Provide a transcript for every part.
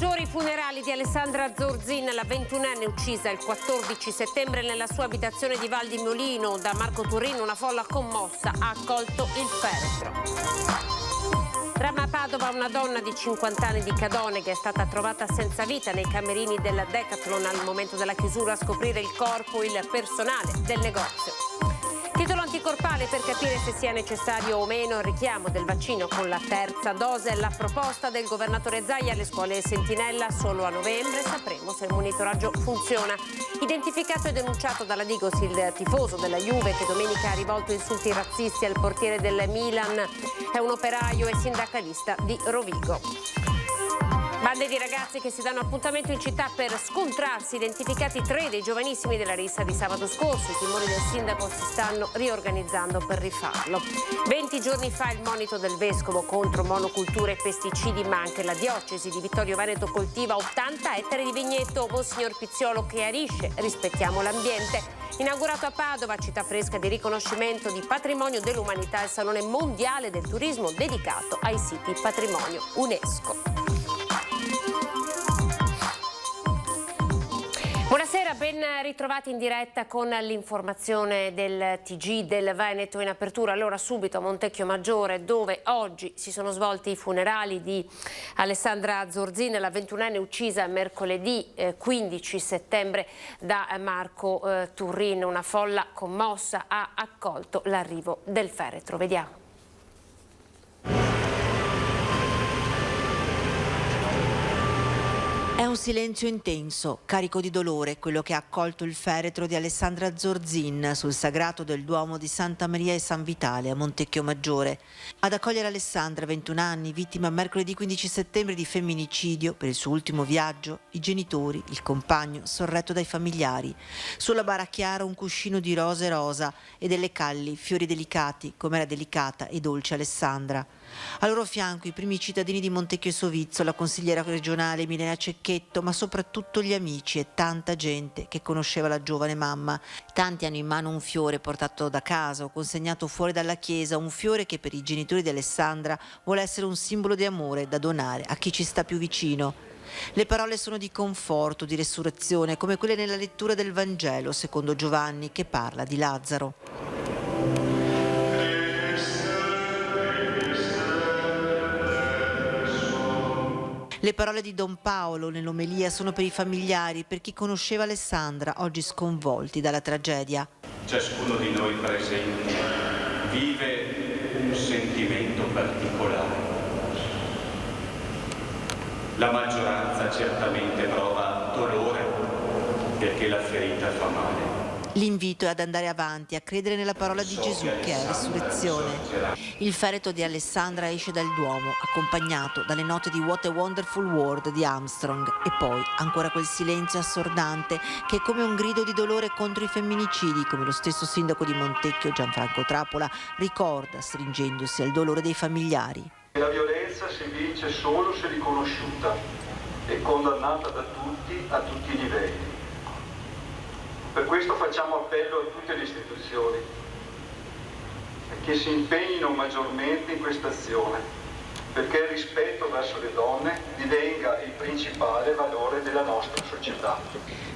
Maggiore i funerali di Alessandra Zorzin, la 21enne uccisa il 14 settembre nella sua abitazione di Val di Molino. Da Marco Turrin una folla commossa ha accolto il feretro. Dramma a Padova, una donna di 50 anni di Cadone che è stata trovata senza vita nei camerini del Decathlon. Al momento della chiusura a scoprire il corpo il personale del negozio. Titolo anticorpale per capire se sia necessario o meno il richiamo del vaccino con la terza dose. La proposta del governatore Zaia alle scuole sentinella solo a novembre. Sapremo se il monitoraggio funziona. Identificato e denunciato dalla Digos il tifoso della Juve che domenica ha rivolto insulti razzisti al portiere del Milan. È un operaio e sindacalista di Rovigo. Bande di ragazzi che si danno appuntamento in città per scontrarsi, identificati 3 dei giovanissimi della rissa di sabato scorso. I timori del sindaco si stanno riorganizzando per rifarlo. 20 giorni fa il monito del vescovo contro monoculture e pesticidi, ma anche la diocesi di Vittorio Veneto coltiva 80 ettari di vigneto. Monsignor Pizziolo chiarisce: rispettiamo l'ambiente. Inaugurato a Padova, città fresca di riconoscimento di patrimonio dell'umanità, il Salone Mondiale del Turismo dedicato ai siti patrimonio UNESCO. Buonasera, ben ritrovati in diretta con l'informazione del TG del Veneto in apertura. Allora subito a Montecchio Maggiore, dove oggi si sono svolti i funerali di Alessandra Zorzin, la 21enne uccisa mercoledì 15 settembre da Marco Turrin. Una folla commossa ha accolto l'arrivo del feretro. Vediamo. È un silenzio intenso, carico di dolore, quello che ha accolto il feretro di Alessandra Zorzin sul sagrato del Duomo di Santa Maria e San Vitale a Montecchio Maggiore. Ad accogliere Alessandra, 21 anni, vittima mercoledì 15 settembre di femminicidio, per il suo ultimo viaggio, i genitori, il compagno, sorretto dai familiari. Sulla bara chiara un cuscino di rose rosa e delle calli, fiori delicati, come era delicata e dolce Alessandra. Al loro fianco i primi cittadini di Montecchio e Sovizzo, la consigliera regionale Milena Cecchetto, ma soprattutto gli amici e tanta gente che conosceva la giovane mamma. Tanti hanno in mano un fiore portato da casa o consegnato fuori dalla chiesa, un fiore che per i genitori di Alessandra vuole essere un simbolo di amore da donare a chi ci sta più vicino. Le parole sono di conforto, di resurrezione, come quelle nella lettura del Vangelo secondo Giovanni, che parla di Lazzaro. Le parole di Don Paolo nell'omelia sono per i familiari, per chi conosceva Alessandra, oggi sconvolti dalla tragedia. Ciascuno di noi presenti vive un sentimento particolare. La maggioranza certamente prova dolore perché la ferita fa male. L'invito è ad andare avanti, a credere nella parola di Gesù che è resurrezione. Il feretro di Alessandra esce dal Duomo, accompagnato dalle note di What a Wonderful World di Armstrong, e poi ancora quel silenzio assordante che è come un grido di dolore contro i femminicidi, come lo stesso sindaco di Montecchio, Gianfranco Trappola, ricorda stringendosi al dolore dei familiari. La violenza si vince solo se riconosciuta e condannata da tutti a tutti i livelli. Per questo facciamo appello a tutte le istituzioni che si impegnino maggiormente in questa azione, perché il rispetto verso le donne divenga il principale valore della nostra società.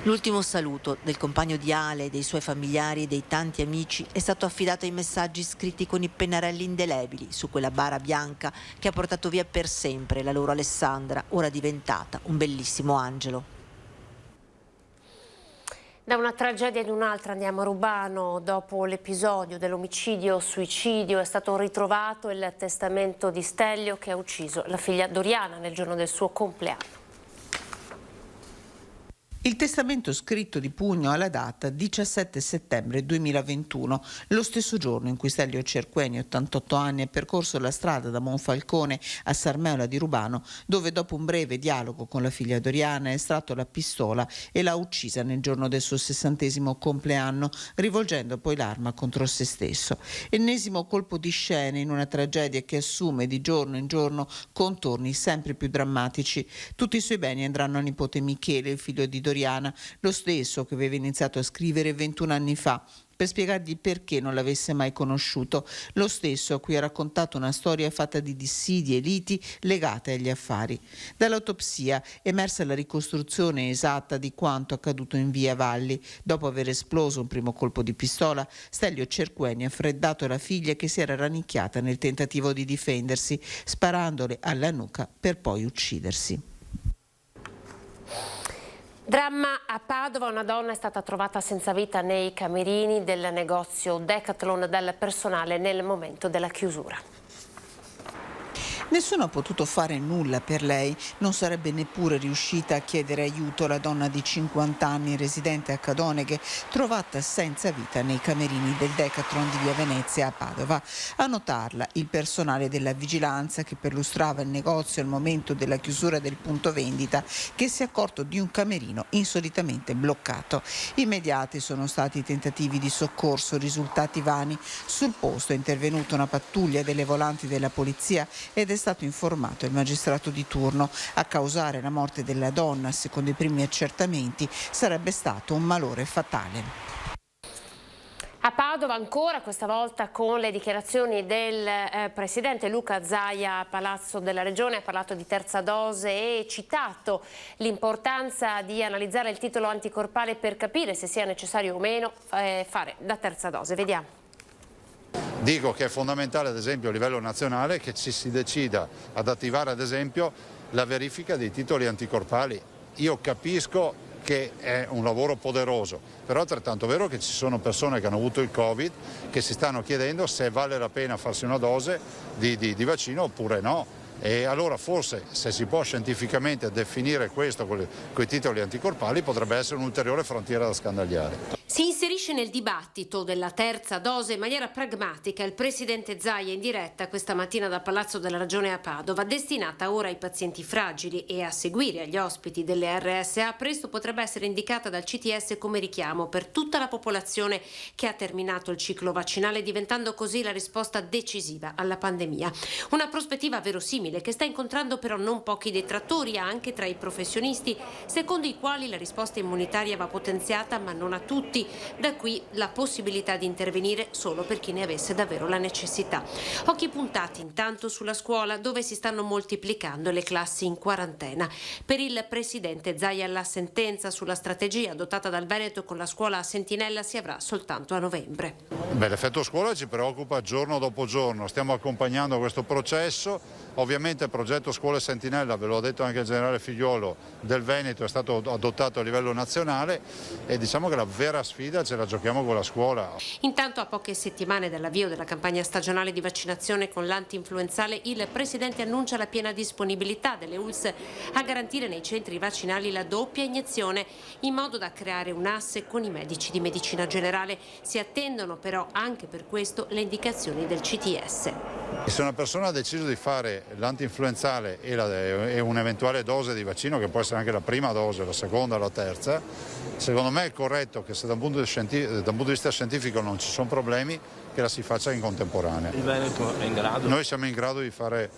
L'ultimo saluto del compagno di Ale, dei suoi familiari e dei tanti amici è stato affidato ai messaggi scritti con i pennarelli indelebili su quella bara bianca che ha portato via per sempre la loro Alessandra, ora diventata un bellissimo angelo. Da una tragedia ad un'altra andiamo a Rubano. Dopo l'episodio dell'omicidio-suicidio è stato ritrovato il testamento di Stellio, che ha ucciso la figlia Doriana nel giorno del suo compleanno. Il testamento scritto di pugno alla data 17 settembre 2021, lo stesso giorno in cui Stellio Cerqueni, 88 anni, ha percorso la strada da Monfalcone a Sarmeola di Rubano, dove dopo un breve dialogo con la figlia Doriana ha estratto la pistola e l'ha uccisa nel giorno del suo 60° compleanno, rivolgendo poi l'arma contro se stesso. Ennesimo colpo di scena in una tragedia che assume di giorno in giorno contorni sempre più drammatici. Tutti i suoi beni andranno al nipote Michele, il figlio di Doriana, lo stesso che aveva iniziato a scrivere 21 anni fa. per spiegargli perché non l'avesse mai conosciuto, lo stesso a cui ha raccontato una storia fatta di dissidi e liti legate agli affari. Dall'autopsia è emersa la ricostruzione esatta di quanto accaduto in via Valli. Dopo aver esploso un primo colpo di pistola, Stelio Cerqueni ha freddato la figlia che si era rannicchiata nel tentativo di difendersi, sparandole alla nuca per poi uccidersi. Dramma a Padova, una donna è stata trovata senza vita nei camerini del negozio Decathlon dal personale nel momento della chiusura. Nessuno ha potuto fare nulla per lei, non sarebbe neppure riuscita a chiedere aiuto la donna di 50 anni residente a Cadoneghe, trovata senza vita nei camerini del Decathlon di via Venezia a Padova. A notarla il personale della vigilanza che perlustrava il negozio al momento della chiusura del punto vendita, che si è accorto di un camerino insolitamente bloccato. Immediati sono stati i tentativi di soccorso, risultati vani. Sul posto è intervenuta una pattuglia delle volanti della polizia ed è stato informato il magistrato di turno. A causare la morte della donna, secondo i primi accertamenti, sarebbe stato un malore fatale. A Padova ancora, questa volta con le dichiarazioni del presidente Luca Zaia a Palazzo della Regione, ha parlato di terza dose e citato l'importanza di analizzare il titolo anticorpale per capire se sia necessario o meno fare la terza dose. Vediamo. Dico che è fondamentale, ad esempio, a livello nazionale che ci si decida ad attivare, ad esempio, la verifica dei titoli anticorpali. Io capisco che è un lavoro poderoso, però è altrettanto vero che ci sono persone che hanno avuto il Covid che si stanno chiedendo se vale la pena farsi una dose di vaccino oppure no. E allora forse, se si può scientificamente definire questo con i titoli anticorpali, potrebbe essere un'ulteriore frontiera da scandagliare. Si inserisce nel dibattito della terza dose in maniera pragmatica il presidente Zaia in diretta questa mattina dal Palazzo della Regione a Padova, destinata ora ai pazienti fragili e a seguire agli ospiti delle RSA. Presto potrebbe essere indicata dal CTS come richiamo per tutta la popolazione che ha terminato il ciclo vaccinale, diventando così la risposta decisiva alla pandemia. Una prospettiva verosimile che sta incontrando però non pochi detrattori anche tra i professionisti, secondo i quali la risposta immunitaria va potenziata ma non a tutti. Da qui la possibilità di intervenire solo per chi ne avesse davvero la necessità. Occhi puntati intanto sulla scuola, dove si stanno moltiplicando le classi in quarantena. Per il presidente Zaia la sentenza sulla strategia adottata dal Veneto con la scuola a sentinella si avrà soltanto a novembre. L'effetto scuola ci preoccupa giorno dopo giorno, stiamo accompagnando questo processo. Ovviamente il progetto Scuole Sentinella, ve l'ho detto anche il generale Figliuolo, del Veneto è stato adottato a livello nazionale e diciamo che la vera sfida ce la giochiamo con la scuola. Intanto, a poche settimane dall'avvio della campagna stagionale di vaccinazione con l'antinfluenzale, il presidente annuncia la piena disponibilità delle ULSS a garantire nei centri vaccinali la doppia iniezione, in modo da creare un asse con i medici di medicina generale. Si attendono però anche per questo le indicazioni del CTS. Se una persona ha deciso di fare l'antinfluenzale e un'eventuale dose di vaccino, che può essere anche la prima dose, la seconda, la terza, secondo me è corretto che se da un punto di vista scientifico non ci sono problemi, che la si faccia in contemporanea. Il Veneto è in grado? Noi siamo in grado di fare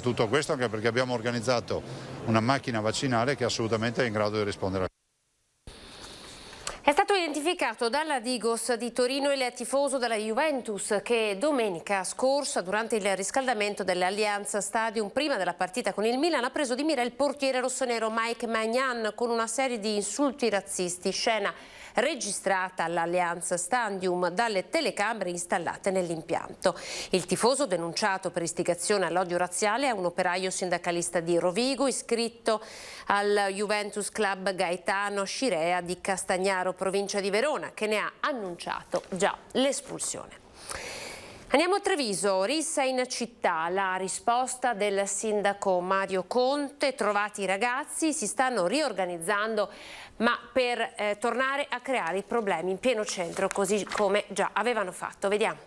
tutto questo, anche perché abbiamo organizzato una macchina vaccinale che assolutamente è in grado di rispondere a È stato identificato dalla Digos di Torino il tifoso della Juventus che domenica scorsa, durante il riscaldamento dell'Allianz Stadium prima della partita con il Milan, ha preso di mira il portiere rossonero Mike Maignan con una serie di insulti razzisti, scena registrata all'Allianz Stadium dalle telecamere installate nell'impianto. Il tifoso, denunciato per istigazione all'odio razziale, è un operaio sindacalista di Rovigo iscritto al Juventus Club Gaetano Scirea di Castagnaro, provincia di Verona, che ne ha annunciato già l'espulsione. Andiamo a Treviso, rissa in città, la risposta del sindaco Mario Conte: trovati i ragazzi, si stanno riorganizzando ma per tornare a creare i problemi in pieno centro, così come già avevano fatto. Vediamo.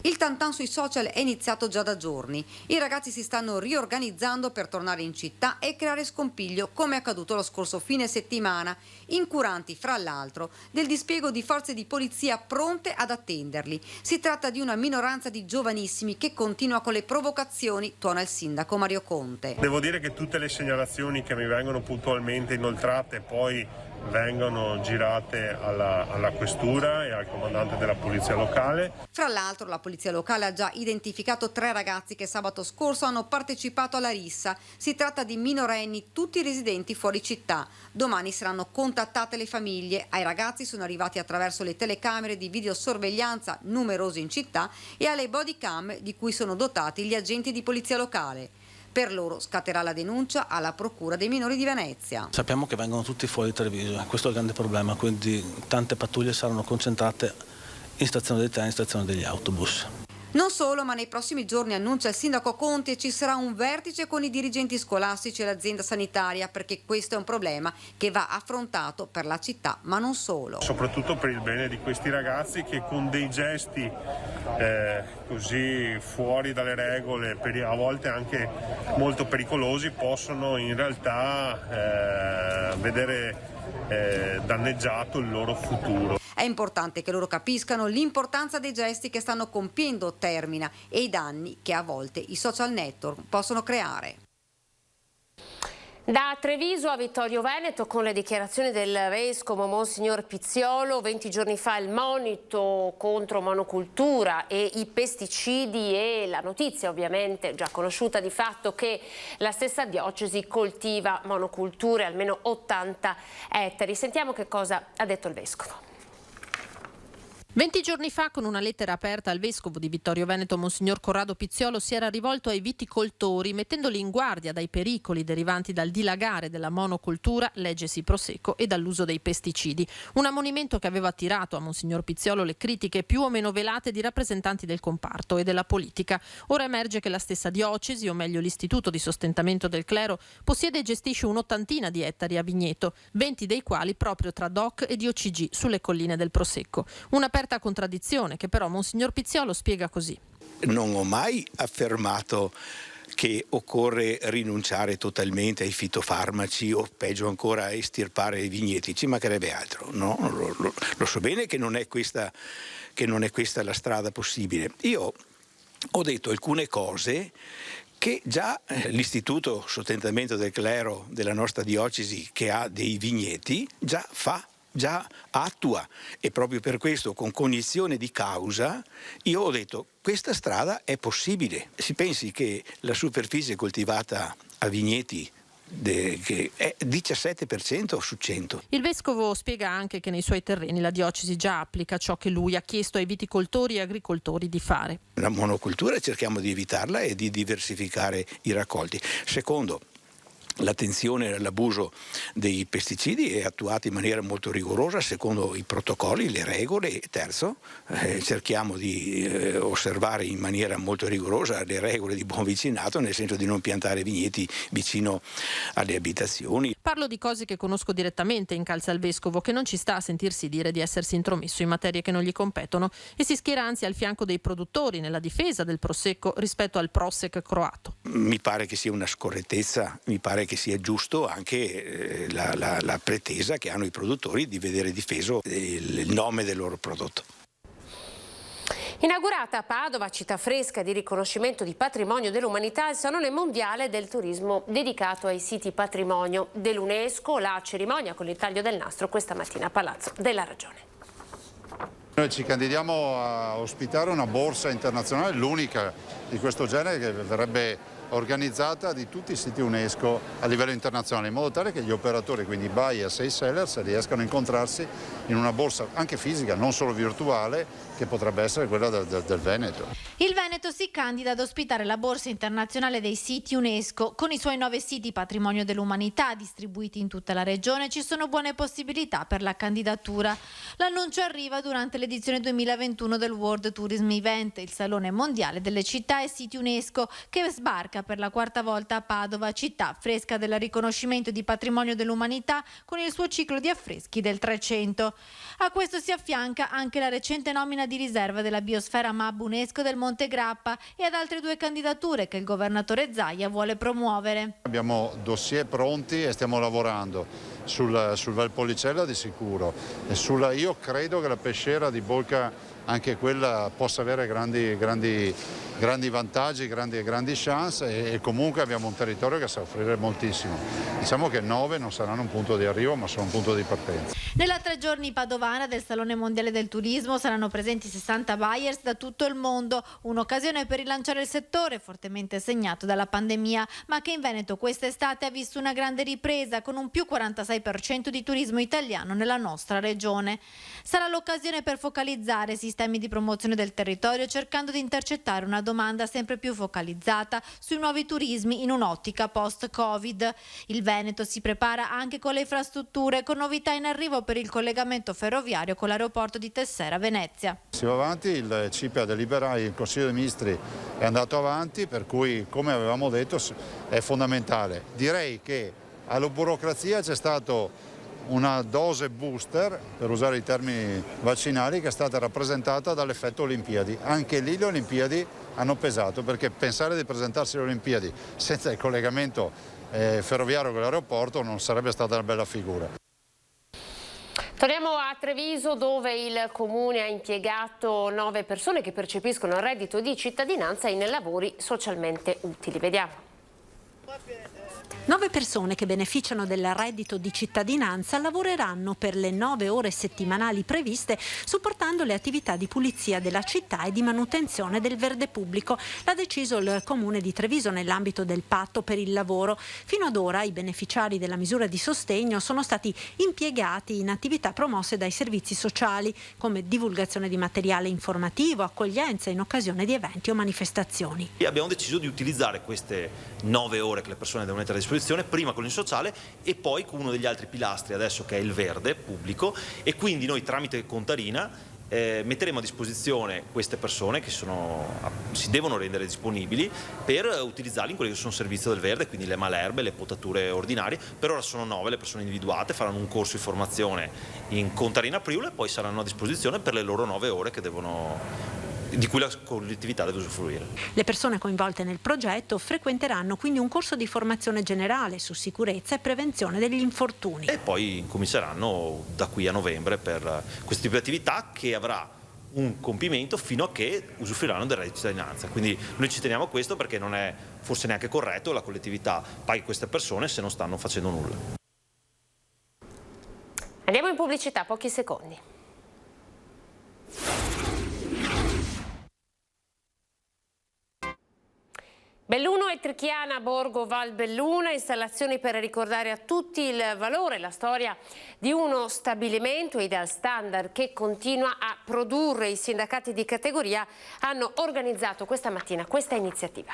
Il tantan sui social è iniziato già da giorni. I ragazzi si stanno riorganizzando per tornare in città e creare scompiglio, come è accaduto lo scorso fine settimana, incuranti fra l'altro del dispiego di forze di polizia pronte ad attenderli. Si tratta di una minoranza di giovanissimi che continua con le provocazioni, tuona il sindaco Mario Conte. Devo dire che tutte le segnalazioni che mi vengono puntualmente inoltrate poi vengono girate alla questura e al comandante della polizia locale. Fra l'altro la polizia locale ha già identificato 3 ragazzi che sabato scorso hanno partecipato alla rissa. Si tratta di minorenni, tutti residenti fuori città. Domani saranno contattate le famiglie. Ai ragazzi sono arrivati attraverso le telecamere di videosorveglianza numerose in città e alle body cam di cui sono dotati gli agenti di polizia locale. Per loro scatterà la denuncia alla Procura dei minori di Venezia. Sappiamo che vengono tutti fuori Treviso, questo è il grande problema, quindi tante pattuglie saranno concentrate in stazione dei treni, in stazione degli autobus. Non solo, ma nei prossimi giorni, annuncia il sindaco Conti, ci sarà un vertice con i dirigenti scolastici e l'azienda sanitaria, perché questo è un problema che va affrontato per la città, ma non solo. Soprattutto per il bene di questi ragazzi che con dei gesti così fuori dalle regole, a volte anche molto pericolosi, possono in realtà vedere danneggiato il loro futuro. È importante che loro capiscano l'importanza dei gesti che stanno compiendo Termina e i danni che a volte i social network possono creare. Da Treviso a Vittorio Veneto con le dichiarazioni del vescovo Monsignor Pizziolo. 20 giorni fa il monito contro monocultura e i pesticidi e la notizia ovviamente già conosciuta di fatto che la stessa diocesi coltiva monoculture, almeno 80 ettari. Sentiamo che cosa ha detto il vescovo. 20 giorni fa, con una lettera aperta al vescovo di Vittorio Veneto, Monsignor Corrado Pizziolo si era rivolto ai viticoltori mettendoli in guardia dai pericoli derivanti dal dilagare della monocultura, leggesi Prosecco, e dall'uso dei pesticidi. Un ammonimento che aveva attirato a Monsignor Pizziolo le critiche più o meno velate di rappresentanti del comparto e della politica. Ora emerge che la stessa diocesi, o meglio l'Istituto di Sostentamento del Clero, possiede e gestisce un'ottantina di ettari a vigneto, 20 dei quali proprio tra DOC e DOCG sulle colline del Prosecco. Un'aperta contraddizione che però Monsignor Pizziolo spiega così. Non ho mai affermato che occorre rinunciare totalmente ai fitofarmaci o peggio ancora estirpare i vigneti, ci mancherebbe altro, no? Lo so bene che non è questa la strada possibile. Io ho detto alcune cose che già l'Istituto Sostentamento del Clero della nostra diocesi, che ha dei vigneti, già attua, e proprio per questo, con cognizione di causa, io ho detto questa strada è possibile. Si pensi che la superficie coltivata a vigneti che è 17% su 100. Il vescovo spiega anche che nei suoi terreni la diocesi già applica ciò che lui ha chiesto ai viticoltori e agricoltori di fare. La monocultura cerchiamo di evitarla e di diversificare i raccolti. Secondo, l'attenzione all'abuso dei pesticidi è attuata in maniera molto rigorosa secondo i protocolli, le regole. E terzo, cerchiamo di osservare in maniera molto rigorosa le regole di buon vicinato, nel senso di non piantare vigneti vicino alle abitazioni. Parlo di cose che conosco direttamente, incalza il vescovo, che non ci sta a sentirsi dire di essersi intromesso in materie che non gli competono, e si schiera anzi al fianco dei produttori nella difesa del Prosecco rispetto al Prosec croato. Mi pare che sia una scorrettezza, mi pare che sia giusto anche la pretesa che hanno i produttori di vedere difeso il nome del loro prodotto. Inaugurata a Padova, città fresca di riconoscimento di patrimonio dell'umanità, il Salone Mondiale del Turismo dedicato ai siti patrimonio dell'UNESCO. La cerimonia con il taglio del nastro questa mattina a Palazzo della Ragione. Noi ci candidiamo a ospitare una borsa internazionale, l'unica di questo genere, che verrebbe organizzata di tutti i siti UNESCO a livello internazionale, in modo tale che gli operatori, quindi buyers e sellers, riescano a incontrarsi in una borsa anche fisica, non solo virtuale, che potrebbe essere quella del Veneto. Il Veneto si candida ad ospitare la borsa internazionale dei siti UNESCO. Con i suoi 9 siti patrimonio dell'umanità distribuiti in tutta la regione ci sono buone possibilità per la candidatura. L'annuncio arriva durante l'edizione 2021 del World Tourism Event, il Salone Mondiale delle città e siti UNESCO, che sbarca per la 4ª volta a Padova, città fresca del riconoscimento di patrimonio dell'umanità, con il suo ciclo di affreschi del 300. A questo si affianca anche la recente nomina di riserva della biosfera MAB UNESCO del Monte Grappa e ad altre 2 candidature che il governatore Zaia vuole promuovere. Abbiamo dossier pronti e stiamo lavorando sul Valpolicella di sicuro, e io credo che la pesciera di Bolca, anche quella, possa avere grandi grandi vantaggi, grandi chance e comunque abbiamo un territorio che sa offrire moltissimo. Diciamo che 9 non saranno un punto di arrivo ma sono un punto di partenza. Nella 3 giorni padovana del Salone Mondiale del Turismo saranno presenti 60 buyers da tutto il mondo, un'occasione per rilanciare il settore fortemente segnato dalla pandemia, ma che in Veneto quest'estate ha visto una grande ripresa con un più 46% di turismo italiano nella nostra regione. Sarà l'occasione per focalizzare sistemi di promozione del territorio cercando di intercettare una domanda sempre più focalizzata sui nuovi turismi in un'ottica post-Covid. Il Veneto si prepara anche con le infrastrutture, con novità in arrivo per il collegamento ferroviario con l'aeroporto di Tessera-Venezia. Si va avanti, il CIPE ha deliberato, il Consiglio dei Ministri è andato avanti, per cui come avevamo detto è fondamentale. Direi che alla burocrazia c'è stato una dose booster, per usare i termini vaccinali, che è stata rappresentata dall'effetto Olimpiadi. Anche lì le Olimpiadi hanno pesato, perché pensare di presentarsi alle Olimpiadi senza il collegamento ferroviario con l'aeroporto non sarebbe stata una bella figura. Torniamo a Treviso, dove il comune ha impiegato 9 persone che percepiscono il reddito di cittadinanza in lavori socialmente utili. Vediamo. 9 persone che beneficiano del reddito di cittadinanza lavoreranno per le 9 ore settimanali previste, supportando le attività di pulizia della città e di manutenzione del verde pubblico. L'ha deciso il Comune di Treviso nell'ambito del patto per il lavoro. Fino ad ora i beneficiari della misura di sostegno sono stati impiegati in attività promosse dai servizi sociali, come divulgazione di materiale informativo, accoglienza in occasione di eventi o manifestazioni. E abbiamo deciso di utilizzare queste 9 ore che le persone devono mettere a disposizione, prima con il sociale e poi con uno degli altri pilastri adesso, che è il verde pubblico, e quindi noi tramite Contarina metteremo a disposizione queste persone che si devono rendere disponibili per utilizzarli in quelli che sono servizi del verde, quindi le malerbe, le potature ordinarie. Per ora sono 9 le persone individuate, faranno un corso di formazione in Contarina Priula e poi saranno a disposizione per le loro 9 ore di cui la collettività deve usufruire. Le persone coinvolte nel progetto frequenteranno quindi un corso di formazione generale su sicurezza e prevenzione degli infortuni. E poi cominceranno da qui a novembre per questo tipo di attività, che avrà un compimento fino a che usufruiranno del reddito di cittadinanza. Quindi noi ci teniamo a questo, perché non è forse neanche corretto che la collettività paghi queste persone se non stanno facendo nulla. Andiamo in pubblicità, pochi secondi. Belluno e Trichiana Borgo Val Belluna, installazioni per ricordare a tutti il valore e la storia di uno stabilimento Ideal Standard che continua a produrre. I sindacati di categoria hanno organizzato questa mattina questa iniziativa.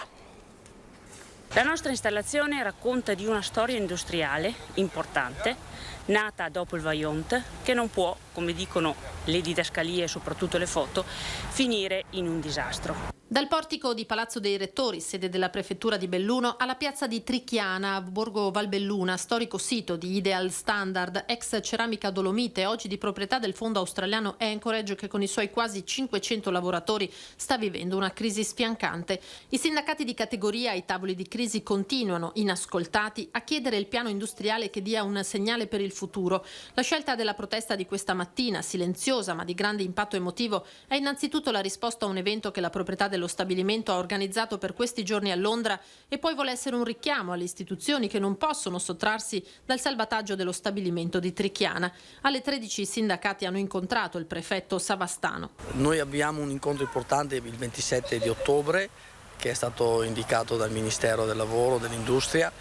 La nostra installazione racconta di una storia industriale importante, nata dopo il Vajont, che non può, come dicono le didascalie e soprattutto le foto, finire in un disastro. Dal portico di Palazzo dei Rettori, sede della prefettura di Belluno, alla piazza di Trichiana, Borgo Valbelluna, storico sito di Ideal Standard, ex ceramica Dolomite, oggi di proprietà del fondo australiano Anchorage, che con i suoi quasi 500 lavoratori sta vivendo una crisi sfiancante. I sindacati di categoria ai tavoli di crisi continuano, inascoltati, a chiedere il piano industriale che dia un segnale per il futuro. La scelta della protesta di questa mattina, silenziosa ma di grande impatto emotivo, è innanzitutto la risposta a un evento che la proprietà dello stabilimento ha organizzato per questi giorni a Londra e poi vuole essere un richiamo alle istituzioni che non possono sottrarsi dal salvataggio dello stabilimento di Trichiana. Alle 13 i sindacati hanno incontrato il prefetto Savastano. Noi abbiamo un incontro importante il 27 di ottobre che è stato indicato dal Ministero del Lavoro, dell'Industria,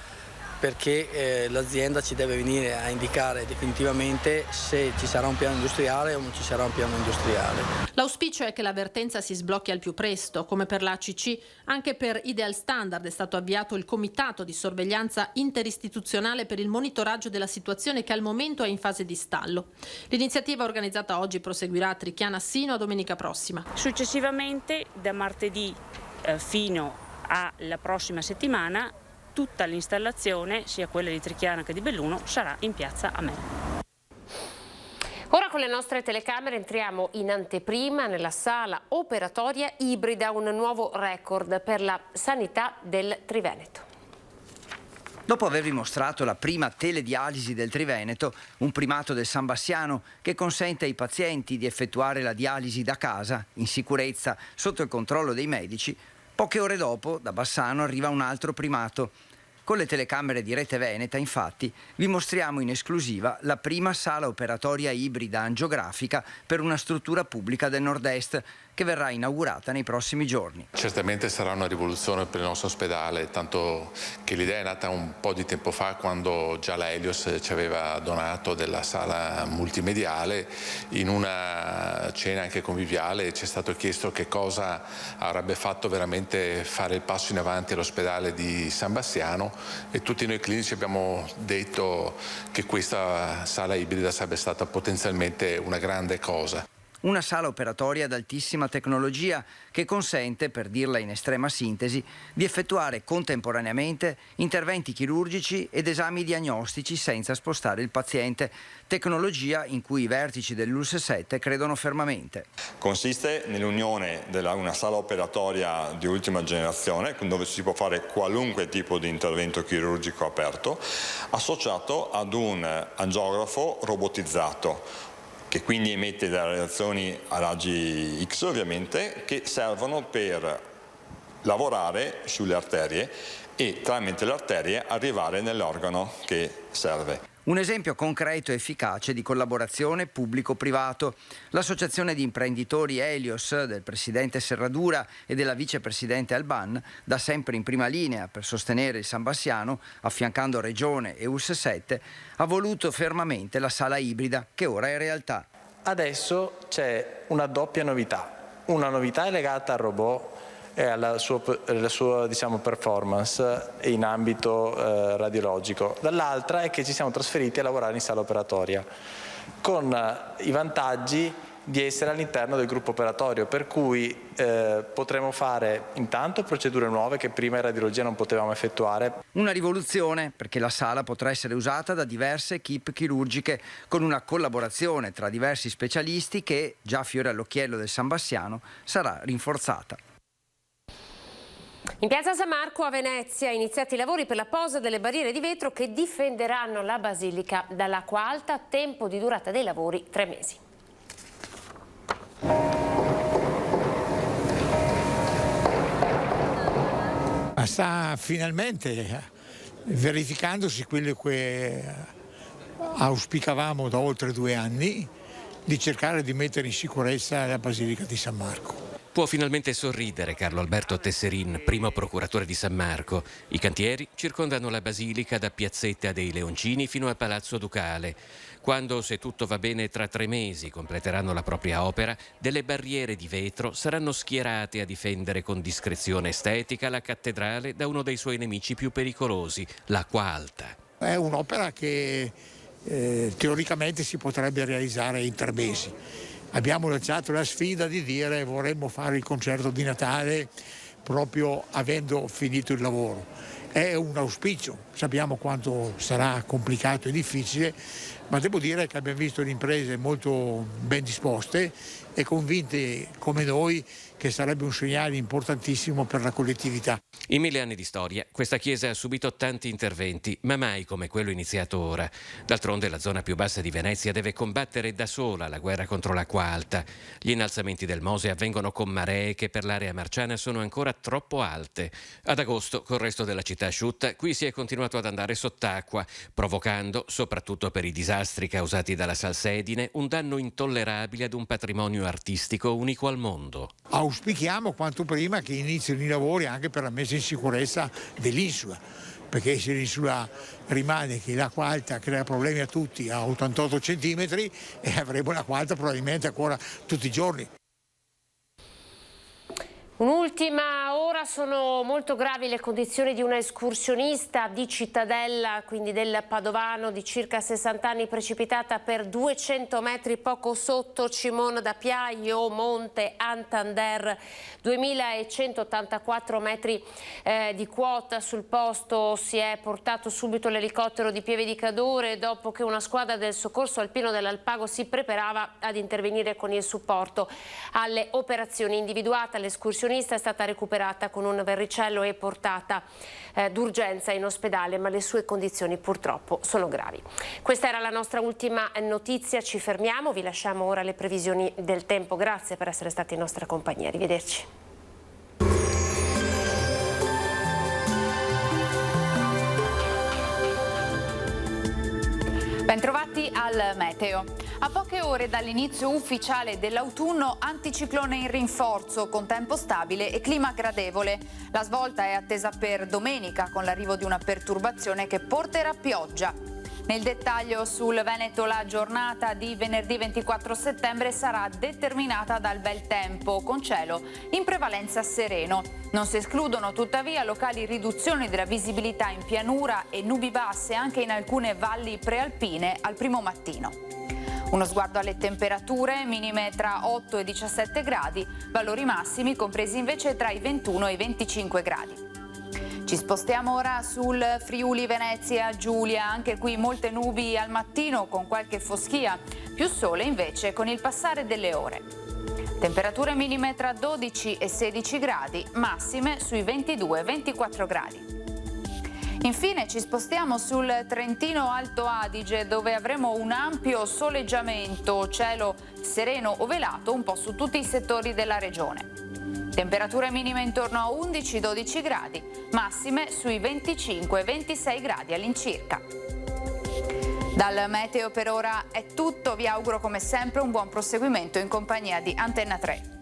perché l'azienda ci deve venire a indicare definitivamente se ci sarà un piano industriale o non ci sarà un piano industriale. L'auspicio è che la vertenza si sblocchi al più presto. Come per la ACC, anche per Ideal Standard è stato avviato il comitato di sorveglianza interistituzionale per il monitoraggio della situazione, che al momento è in fase di stallo. L'iniziativa organizzata oggi proseguirà a Trichiana sino a domenica prossima. Successivamente, da martedì fino alla prossima settimana, tutta l'installazione, sia quella di Trichiana che di Belluno, sarà in piazza Amel. Ora con le nostre telecamere entriamo in anteprima nella sala operatoria ibrida, un nuovo record per la sanità del Triveneto. Dopo avervi mostrato la prima teledialisi del Triveneto, un primato del San Bassiano che consente ai pazienti di effettuare la dialisi da casa, in sicurezza, sotto il controllo dei medici, Poche ore dopo, da Bassano arriva un altro primato. Con le telecamere di Rete Veneta, infatti, vi mostriamo in esclusiva la prima sala operatoria ibrida angiografica per una struttura pubblica del Nord-Est, che verrà inaugurata nei prossimi giorni. Certamente sarà una rivoluzione per il nostro ospedale, tanto che l'idea è nata un po' di tempo fa, quando già la Helios ci aveva donato della sala multimediale. In una cena anche conviviale ci è stato chiesto che cosa avrebbe fatto veramente fare il passo in avanti all'ospedale di San Bassiano, e tutti noi clinici abbiamo detto che questa sala ibrida sarebbe stata potenzialmente una grande cosa. Una sala operatoria ad altissima tecnologia che consente, per dirla in estrema sintesi, di effettuare contemporaneamente interventi chirurgici ed esami diagnostici senza spostare il paziente, tecnologia in cui i vertici dell'ULSS 7 credono fermamente. Consiste nell'unione di una sala operatoria di ultima generazione, dove si può fare qualunque tipo di intervento chirurgico aperto, associato ad un angiografo robotizzato, che quindi emette delle reazioni a raggi X ovviamente, che servono per lavorare sulle arterie e tramite le arterie arrivare nell'organo che serve. Un esempio concreto e efficace di collaborazione pubblico-privato. L'associazione di imprenditori Helios del presidente Serradura e della vicepresidente Alban, da sempre in prima linea per sostenere il San Bassiano, affiancando Regione e ULSS 7, ha voluto fermamente la sala ibrida, che ora è realtà. Adesso c'è una doppia novità. Una novità è legata al robot e alla sua performance in ambito radiologico. Dall'altra è che ci siamo trasferiti a lavorare in sala operatoria, con i vantaggi di essere all'interno del gruppo operatorio, per cui potremo fare intanto procedure nuove che prima in radiologia non potevamo effettuare. Una rivoluzione, perché la sala potrà essere usata da diverse equip chirurgiche, con una collaborazione tra diversi specialisti che, già fiore all'occhiello del San Bassiano, sarà rinforzata. In piazza San Marco a Venezia iniziati i lavori per la posa delle barriere di vetro che difenderanno la basilica dall'acqua alta, tempo di durata dei lavori 3 mesi. Sta finalmente verificandosi quello che auspicavamo da oltre 2 anni, di cercare di mettere in sicurezza la Basilica di San Marco. Può finalmente sorridere Carlo Alberto Tesserin, primo procuratore di San Marco. I cantieri circondano la basilica da Piazzetta dei Leoncini fino al Palazzo Ducale. Quando, se tutto va bene, tra 3 mesi completeranno la propria opera, delle barriere di vetro saranno schierate a difendere con discrezione estetica la cattedrale da uno dei suoi nemici più pericolosi, l'acqua alta. È un'opera che teoricamente si potrebbe realizzare in 3 mesi. Abbiamo lanciato la sfida di dire vorremmo fare il concerto di Natale proprio avendo finito il lavoro. È un auspicio, sappiamo quanto sarà complicato e difficile, ma devo dire che abbiamo visto le imprese molto ben disposte e convinte come noi che sarebbe un segnale importantissimo per la collettività. In 1000 anni di storia, questa chiesa ha subito tanti interventi, ma mai come quello iniziato ora. D'altronde la zona più bassa di Venezia deve combattere da sola la guerra contro l'acqua alta. Gli innalzamenti del Mose avvengono con maree che per l'area marciana sono ancora troppo alte. Ad agosto, col resto della città asciutta, qui si è continuato ad andare sott'acqua, provocando, soprattutto per i disastri causati dalla salsedine, un danno intollerabile ad un patrimonio artistico unico al mondo. Auspichiamo quanto prima che inizino i lavori anche per la messa in sicurezza dell'isola, perché se l'isola rimane che l'acqua alta crea problemi a tutti a 88 centimetri e avremo l'acqua alta probabilmente ancora tutti i giorni. Un'ultima ora, sono molto gravi le condizioni di una escursionista di Cittadella, quindi del Padovano, di circa 60 anni, precipitata per 200 metri poco sotto Cimon da Piaio, Monte Antander, 2184 metri di quota. Sul posto si è portato subito l'elicottero di Pieve di Cadore dopo che una squadra del soccorso alpino dell'Alpago si preparava ad intervenire con il supporto alle operazioni. Individuata l'escursionista è stata recuperata con un verricello e portata d'urgenza in ospedale, ma le sue condizioni purtroppo sono gravi. Questa era la nostra ultima notizia, ci fermiamo, vi lasciamo ora le previsioni del tempo. Grazie per essere stati in nostra compagnia, arrivederci. Bentrovati al meteo. A poche ore dall'inizio ufficiale dell'autunno, anticiclone in rinforzo con tempo stabile e clima gradevole. La svolta è attesa per domenica con l'arrivo di una perturbazione che porterà pioggia. Nel dettaglio sul Veneto la giornata di venerdì 24 settembre sarà determinata dal bel tempo, con cielo in prevalenza sereno. Non si escludono tuttavia locali riduzioni della visibilità in pianura e nubi basse anche in alcune valli prealpine al primo mattino. Uno sguardo alle temperature, minime tra 8 e 17 gradi, valori massimi compresi invece tra i 21 e i 25 gradi. Ci spostiamo ora sul Friuli Venezia Giulia, anche qui molte nubi al mattino con qualche foschia, più sole invece con il passare delle ore. Temperature minime tra 12 e 16 gradi, massime sui 22-24 gradi. Infine ci spostiamo sul Trentino Alto Adige, dove avremo un ampio soleggiamento, cielo sereno o velato un po' su tutti i settori della regione. Temperature minime intorno a 11-12 gradi, massime sui 25-26 gradi all'incirca. Dal meteo per ora è tutto, vi auguro come sempre un buon proseguimento in compagnia di Antenna 3.